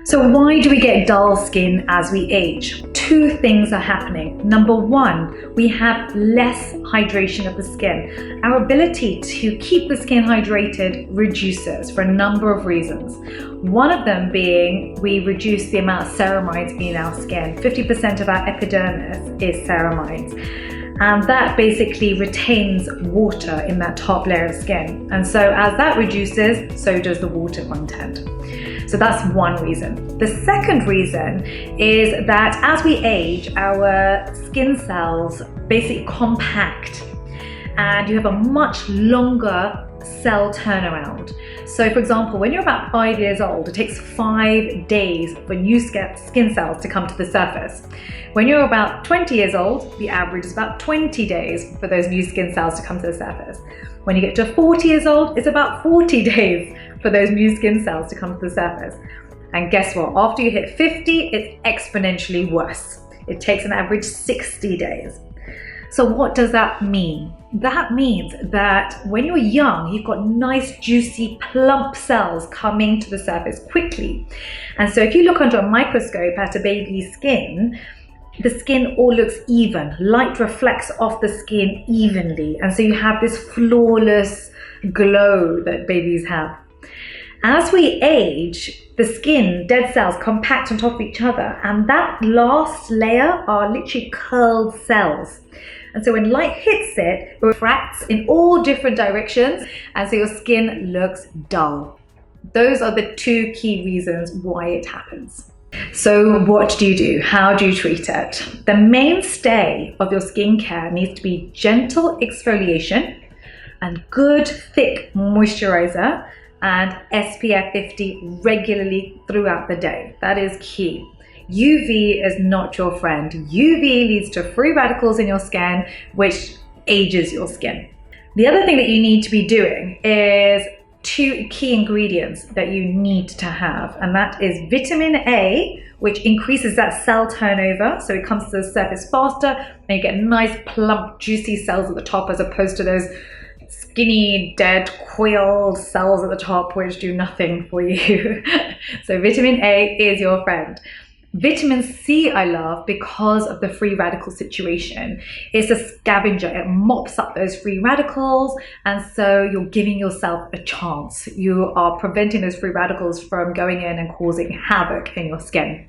So why do we get dull skin as we age? Two things are happening. Number one, we have less hydration of the skin. Our ability to keep the skin hydrated reduces for a number of reasons. One of them being we reduce the amount of ceramides in our skin. 50% of our epidermis is ceramides. And that basically retains water in that top layer of skin. And so as that reduces, so does the water content. So that's one reason. The second reason is that as we age, our skin cells basically compact and you have a much longer cell turnaround. So for example, when you're about 5 years old, it takes 5 days for new skin cells to come to the surface. When you're about 20 years old, the average is about 20 days for those new skin cells to come to the surface. When you get to 40 years old, it's about 40 days for those new skin cells to come to the surface. And guess what? After you hit 50, it's exponentially worse. It takes an average 60 days. So what does that mean? That means that when you're young, you've got nice, juicy, plump cells coming to the surface quickly. And so if you look under a microscope at a baby's skin, the skin all looks even. Light reflects off the skin evenly. And so you have this flawless glow that babies have. As we age, the skin, dead cells compact on top of each other, and that last layer are literally curled cells. And so when light hits it, it refracts in all different directions, and so your skin looks dull. Those are the two key reasons why it happens. So what do you do? How do you treat it? The mainstay of your skincare needs to be gentle exfoliation and good thick moisturizer and SPF 50 regularly throughout the day. That is key. UV is not your friend. UV leads to free radicals in your skin, which ages your skin. The other thing that you need to be doing is two key ingredients that you need to have, and that is vitamin A, which increases that cell turnover, so it comes to the surface faster, and you get nice, plump, juicy cells at the top as opposed to those skinny, dead, coiled cells at the top which do nothing for you. So vitamin A is your friend. Vitamin C I love because of the free radical situation. It's a scavenger. It mops up those free radicals, and so you're giving yourself a chance. You are preventing those free radicals from going in and causing havoc in your skin.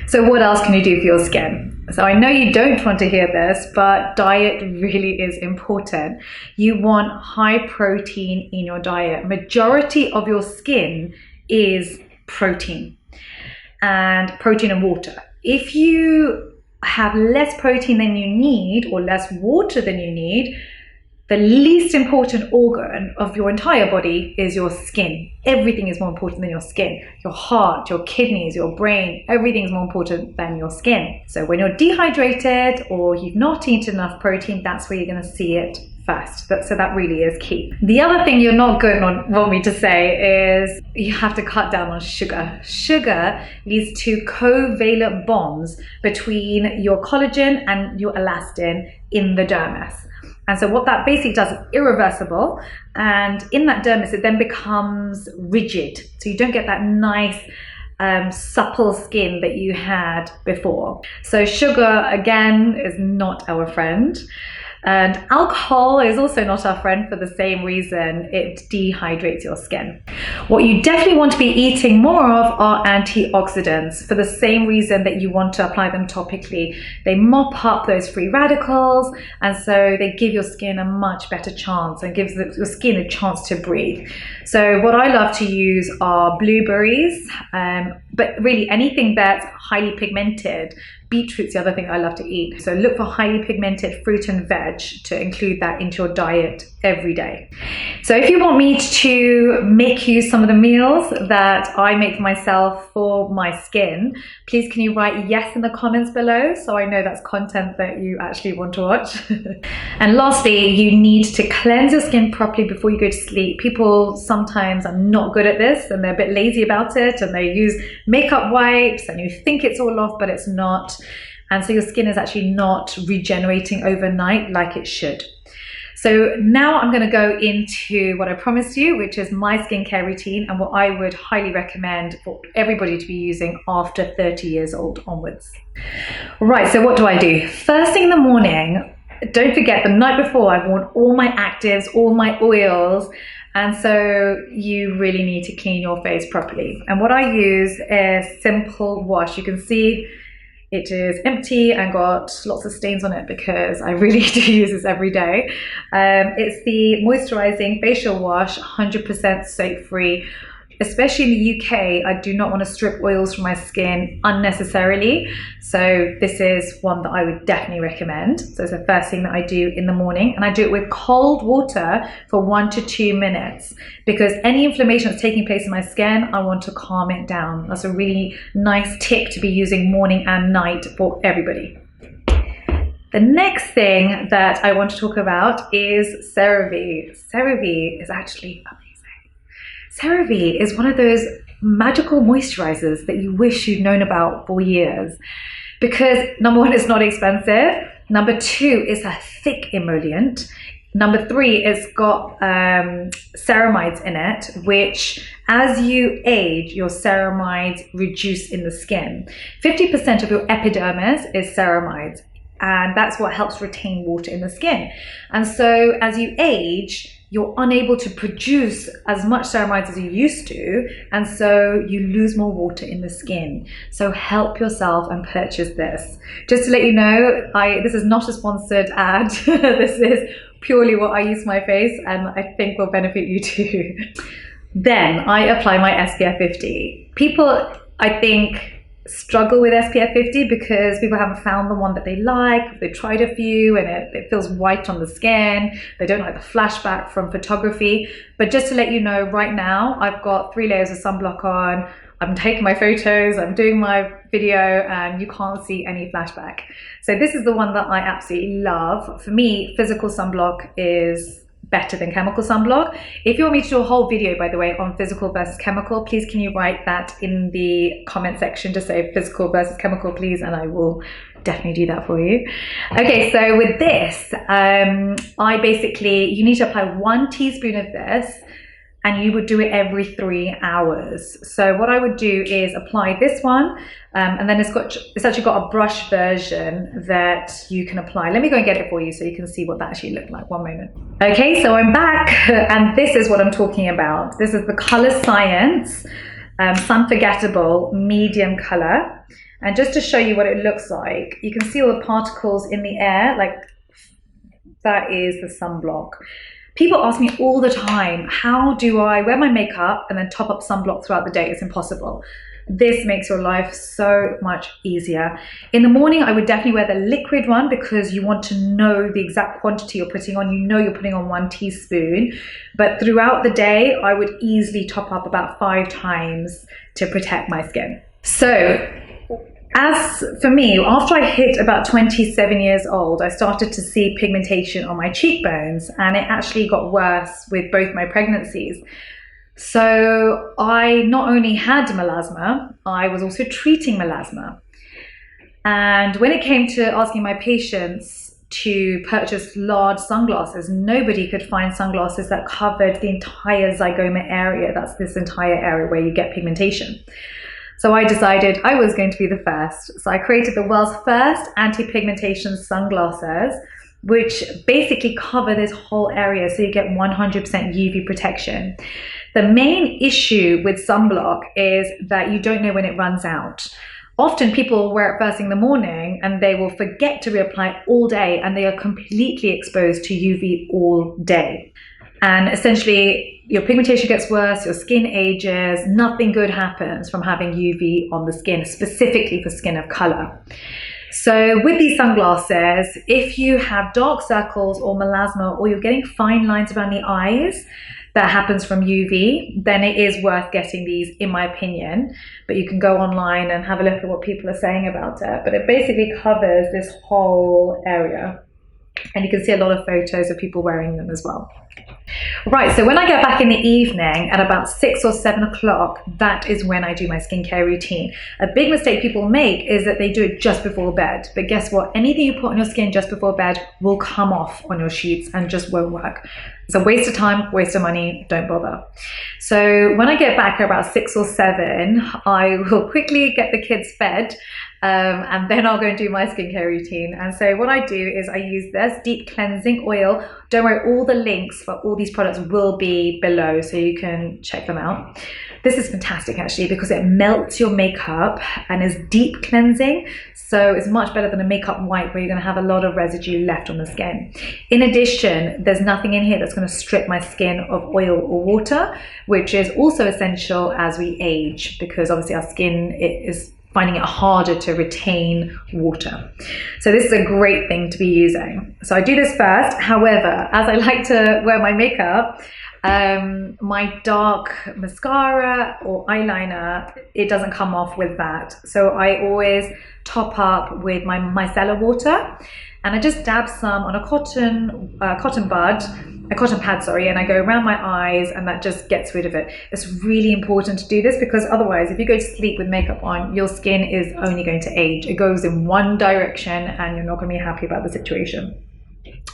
So what else can you do for your skin? So I know you don't want to hear this, but diet really is important. You want high protein in your diet. Majority of your skin is protein and water. If you have less protein than you need or less water than you need, the least important organ of your entire body is your skin. Everything is more important than your skin. Your heart, your kidneys, your brain, everything is more important than your skin. So when you're dehydrated or you've not eaten enough protein, that's where you're going to see it first. So that really is key. The other thing you're not going to want me to say is you have to cut down on sugar. Sugar leads to covalent bonds between your collagen and your elastin in the dermis. And so what that basically does is irreversible, and in that dermis it then becomes rigid. So you don't get that nice supple skin that you had before. So sugar, again, is not our friend. And alcohol is also not our friend for the same reason. It dehydrates your skin. What you definitely want to be eating more of are antioxidants for the same reason that you want to apply them topically. They mop up those free radicals, and so they give your skin a much better chance and gives your skin a chance to breathe. So what I love to use are blueberries, but really anything that's highly pigmented. Beetroot's the other thing I love to eat. So look for highly pigmented fruit and veg to include that into your diet every day. So if you want me to make you some of the meals that I make for myself for my skin, please can you write yes in the comments below so I know that's content that you actually want to watch. And lastly, you need to cleanse your skin properly before you go to sleep. People sometimes are not good at this and they're a bit lazy about it, and they use makeup wipes and you think it's all off, but it's not. And so your skin is actually not regenerating overnight like it should. So now I'm going to go into what I promised you, which is my skincare routine and what I would highly recommend for everybody to be using after 30 years old onwards. Right, so what do I do? First thing in the morning, don't forget the night before I've worn all my actives, all my oils, and so you really need to clean your face properly. And what I use is simple wash. You can see it is empty and got lots of stains on it because I really do use this every day. It's the moisturizing facial wash, 100% soap-free. Especially in the UK, I do not want to strip oils from my skin unnecessarily. So this is one that I would definitely recommend. So it's the first thing that I do in the morning, and I do it with cold water for 1 to 2 minutes because any inflammation that's taking place in my skin, I want to calm it down. That's a really nice tip to be using morning and night for everybody. The next thing that I want to talk about is CeraVe. CeraVe is actually amazing. CeraVe is one of those magical moisturizers that you wish you'd known about for years because number one, it's not expensive. Number two, it's a thick emollient. Number three, it's got ceramides in it, which as you age, your ceramides reduce in the skin. 50% of your epidermis is ceramides, and that's what helps retain water in the skin. And so as you age, you're unable to produce as much ceramides as you used to, and so you lose more water in the skin. So help yourself and purchase this. Just to let you know, this is not a sponsored ad. This is purely what I use for my face, and I think will benefit you too. Then I apply my SPF 50. People, I think, struggle with SPF 50 because people haven't found the one that they like. They've tried a few and it feels white on the skin. They don't like the flashback from photography. But just to let you know, right now I've got 3 layers of sunblock on. I'm taking my photos, I'm doing my video, and you can't see any flashback. So this is the one that I absolutely love. For me, physical sunblock is better than chemical sunblock. If you want me to do a whole video, by the way, on physical versus chemical, please can you write that in the comment section, just say physical versus chemical, please, and I will definitely do that for you. Okay, so with this, you need to apply 1 teaspoon of this, and you would do it every 3 hours. So what I would do is apply this one, and then it's actually got a brush version that you can apply. Let me go and get it for you so you can see what that actually looked like. One moment. Okay, so I'm back, and this is what I'm talking about. This is the Color Science Unforgettable Medium Color. And just to show you what it looks like, you can see all the particles in the air, like that is the sunblock. People ask me all the time, how do I wear my makeup and then top up sunblock throughout the day? It's impossible. This makes your life so much easier. In the morning, I would definitely wear the liquid one because you want to know the exact quantity you're putting on. You know you're putting on 1 teaspoon. But throughout the day, I would easily top up about 5 times to protect my skin. So, as for me, after I hit about 27 years old, I started to see pigmentation on my cheekbones, and it actually got worse with both my pregnancies. So I not only had melasma, I was also treating melasma. And when it came to asking my patients to purchase large sunglasses, nobody could find sunglasses that covered the entire zygoma area. That's this entire area where you get pigmentation. So I decided I was going to be the first. So I created the world's first anti-pigmentation sunglasses, which basically cover this whole area so you get 100% UV protection. The main issue with sunblock is that you don't know when it runs out. Often people wear it first thing in the morning and they will forget to reapply all day, and they are completely exposed to UV all day. And essentially, your pigmentation gets worse, your skin ages, nothing good happens from having UV on the skin, specifically for skin of color. So with these sunglasses, if you have dark circles or melasma, or you're getting fine lines around the eyes that happens from UV, then it is worth getting these, in my opinion. But you can go online and have a look at what people are saying about it. But it basically covers this whole area. And you can see a lot of photos of people wearing them as well. Right, so when I get back in the evening at about 6 or 7 o'clock, that is when I do my skincare routine. A big mistake people make is that they do it just before bed. But guess what? Anything you put on your skin just before bed will come off on your sheets and just won't work. It's a waste of time, waste of money, don't bother. So when I get back at about 6 or 7, I will quickly get the kids fed. And then I'll go and do my skincare routine. And so what I do is I use this deep cleansing oil. Don't worry, all the links for all these products will be below, so you can check them out. This is fantastic actually because it melts your makeup and is deep cleansing. So it's much better than a makeup wipe where you're going to have a lot of residue left on the skin. In addition, there's nothing in here that's going to strip my skin of oil or water, which is also essential as we age because obviously our skin is finding it harder to retain water. So this is a great thing to be using. So I do this first. However, as I like to wear my makeup, my dark mascara or eyeliner, it doesn't come off with that. So I always top up with my micellar water, and I just dab some on a cotton pad, and I go around my eyes, and that just gets rid of it. It's really important to do this because otherwise, if you go to sleep with makeup on, your skin is only going to age. It goes in one direction, and you're not going to be happy about the situation.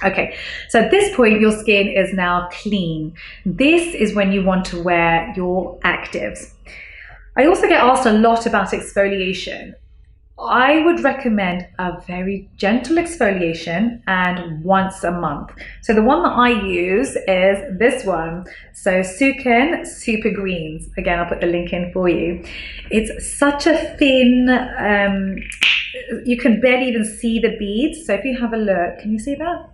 Okay, so at this point, your skin is now clean. This is when you want to wear your actives. I also get asked a lot about exfoliation. I would recommend a very gentle exfoliation and once a month. So the one that I use is this one. So Sunscreen Super Greens. Again, I'll put the link in for you. It's such a thin, you can barely even see the beads. So if you have a look, can you see that?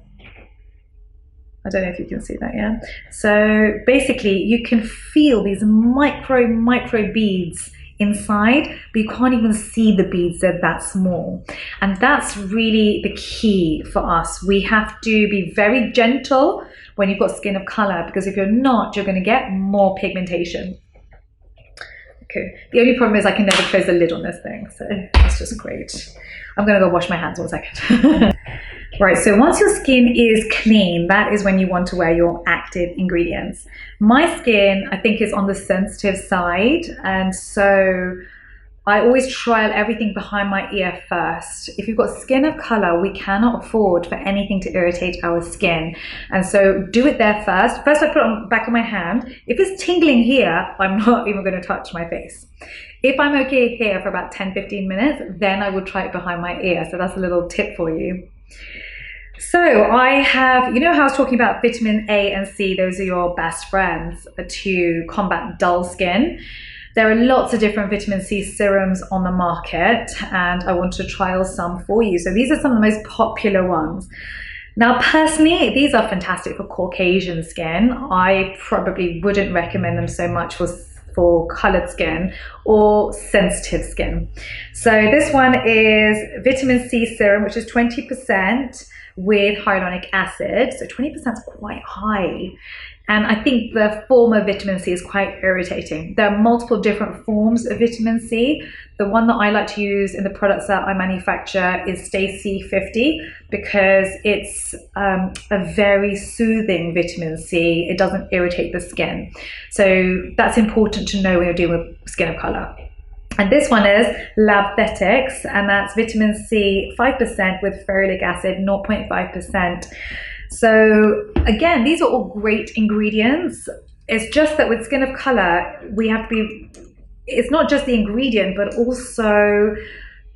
I don't know if you can see that, yeah? So basically you can feel these micro beads inside, but you can't even see the beads, they're that small. And that's really the key for us. We have to be very gentle when you've got skin of color, because if you're not, you're going to get more pigmentation. Okay, the only problem is I can never close the lid on this thing, so that's just great. I'm going to go wash my hands 1 second. Right, so once your skin is clean, that is when you want to wear your active ingredients. My skin, I think, is on the sensitive side, and so I always trial everything behind my ear first. If you've got skin of color, we cannot afford for anything to irritate our skin. And so do it there first. First I put it on the back of my hand. If it's tingling here, I'm not even going to touch my face. If I'm okay here for about 10-15 minutes, then I will try it behind my ear. So that's a little tip for you. So I have, you know how I was talking about vitamin A and C, those are your best friends to combat dull skin. There are lots of different vitamin C serums on the market, and I want to trial some for you. So these are some of the most popular ones. Now, personally, these are fantastic for Caucasian skin. I probably wouldn't recommend them so much for colored skin or sensitive skin. So this one is vitamin C serum, which is 20% with hyaluronic acid. So 20% is quite high. And I think the form of vitamin C is quite irritating. There are multiple different forms of vitamin C. The one that I like to use in the products that I manufacture is Stacy50 because it's a very soothing vitamin C. It doesn't irritate the skin. So that's important to know when you're dealing with skin of color. And this one is Labthetics, and that's vitamin C 5% with ferulic acid 0.5%. So again, these are all great ingredients. It's just that with skin of color, we have to be, it's not just the ingredient, but also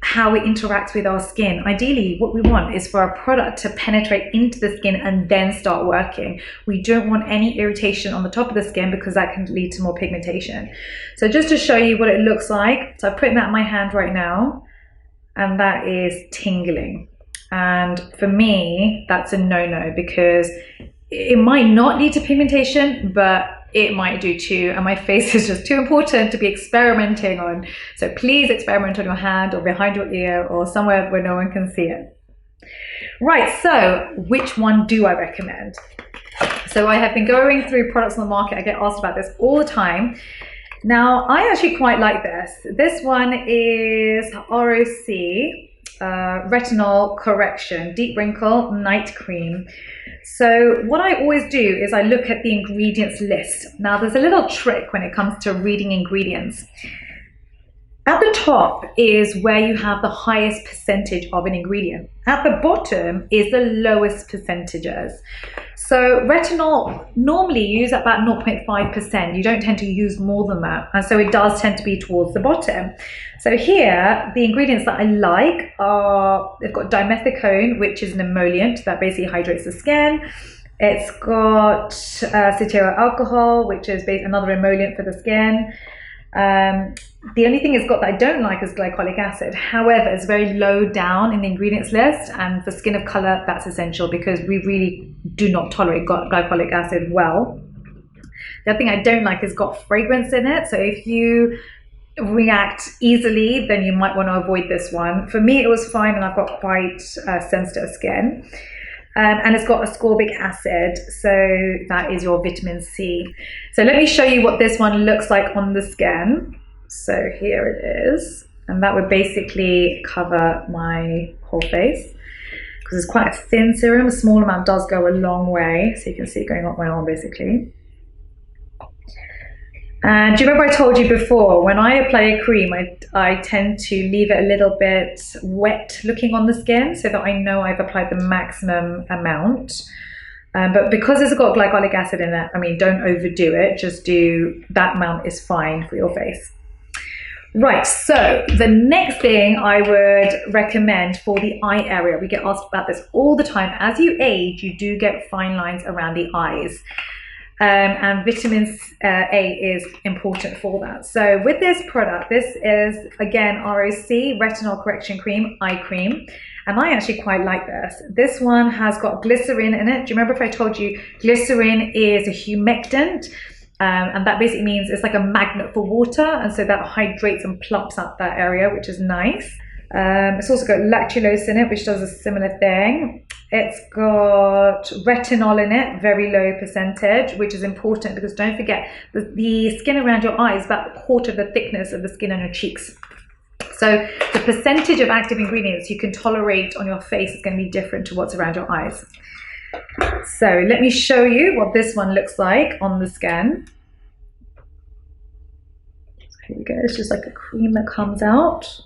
how it interacts with our skin. Ideally, what we want is for our product to penetrate into the skin and then start working. We don't want any irritation on the top of the skin because that can lead to more pigmentation. So just to show you what it looks like, so I'm putting that in my hand right now, and that is tingling. And for me, that's a no-no because it might not lead to pigmentation, but it might do too. And my face is just too important to be experimenting on. So please experiment on your hand or behind your ear or somewhere where no one can see it. Right, so which one do I recommend? So I have been going through products on the market. I get asked about this all the time. Now, I actually quite like this. This one is ROC. Retinol Correction Deep Wrinkle Night Cream. So what I always do is I look at the ingredients list. Now there's a little trick when it comes to reading ingredients. At the top is where you have the highest percentage of an ingredient. At the bottom is the lowest percentages. So retinol, normally you use about 0.5%. You don't tend to use more than that. And so it does tend to be towards the bottom. So here, the ingredients that I like are, they've got dimethicone, which is an emollient that basically hydrates the skin. It's got cetyl alcohol, which is another emollient for the skin. The only thing it's got that I don't like is glycolic acid. However, it's very low down in the ingredients list, and for skin of color, that's essential because we really do not tolerate glycolic acid well. The other thing I don't like is got fragrance in it. So if you react easily, then you might want to avoid this one. For me, it was fine, and I've got quite sensitive skin. And it's got ascorbic acid, so that is your vitamin C. So let me show you what this one looks like on the skin. So here it is, and that would basically cover my whole face because it's quite a thin serum. A small amount does go a long way, so you can see it going up my arm basically. And do you remember I told you before, when I apply a cream, I tend to leave it a little bit wet looking on the skin so that I know I've applied the maximum amount. But because it's got glycolic acid in it, I mean, don't overdo it. Just do that amount is fine for your face. Right, so the next thing I would recommend for the eye area, we get asked about this all the time. As you age, you do get fine lines around the eyes. And vitamin A is important for that. So with this product, this is again ROC Retinol Correction Cream, Eye Cream. And I actually quite like this. This one has got glycerin in it. Do you remember if I told you glycerin is a humectant? And that basically means it's like a magnet for water. And so that hydrates and plumps up that area, which is nice. It's also got lactulose in it, which does a similar thing. It's got retinol in it, very low percentage, which is important because don't forget, the skin around your eye is about a quarter of the thickness of the skin on your cheeks. So the percentage of active ingredients you can tolerate on your face is going to be different to what's around your eyes. So let me show you what this one looks like on the skin. Here we go, it's just like a cream that comes out.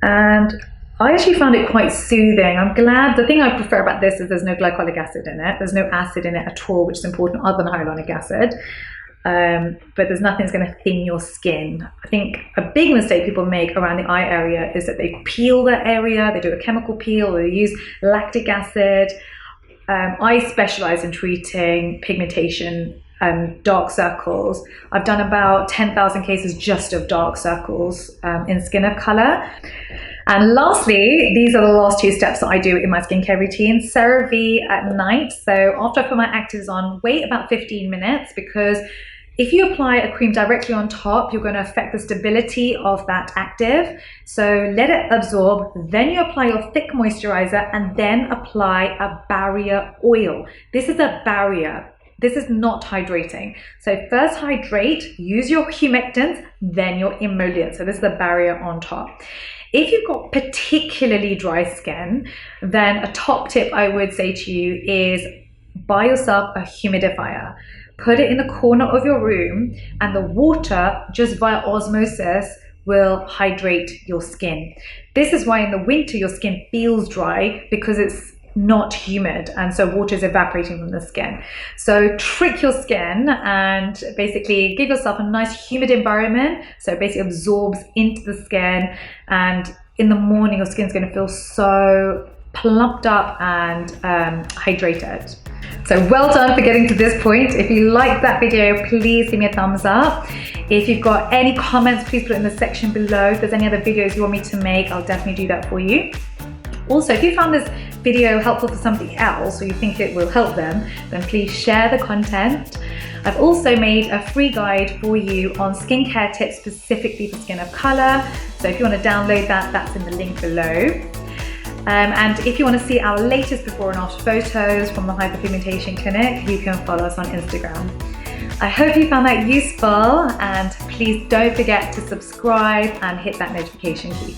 And I actually found it quite soothing. I'm glad. The thing I prefer about this is there's no glycolic acid in it. There's no acid in it at all, which is important other than hyaluronic acid. But there's nothing that's going to thin your skin. I think a big mistake people make around the eye area is that they peel the area, they do a chemical peel, or they use lactic acid. I specialize in treating pigmentation and dark circles. I've done about 10,000 cases just of dark circles in skin of color. And lastly, these are the last two steps that I do in my skincare routine. CeraVe at night. So after I put my actives on, wait about 15 minutes because if you apply a cream directly on top, you're going to affect the stability of that active. So let it absorb, then you apply your thick moisturizer and then apply a barrier oil. This is a barrier. This is not hydrating. So first hydrate, use your humectants, then your emollient. So this is the barrier on top. If you've got particularly dry skin, then a top tip I would say to you is buy yourself a humidifier. Put it in the corner of your room and the water just via osmosis will hydrate your skin. This is why in the winter your skin feels dry because it's not humid and so water is evaporating from the skin. So trick your skin and basically give yourself a nice humid environment so it basically absorbs into the skin, and in the morning your skin's going to feel so plumped up and hydrated. So well done for getting to this point. If you liked that video, please give me a thumbs up. If you've got any comments, please put it in the section below. If there's any other videos you want me to make, I'll definitely do that for you. Also, if you found this video helpful for somebody else or you think it will help them, then please share the content. I've also made a free guide for you on skincare tips specifically for skin of color. So if you want to download that, that's in the link below. And if you want to see our latest before and after photos from the Hyperpigmentation Clinic, you can follow us on Instagram. I hope you found that useful, and please don't forget to subscribe and hit that notification key.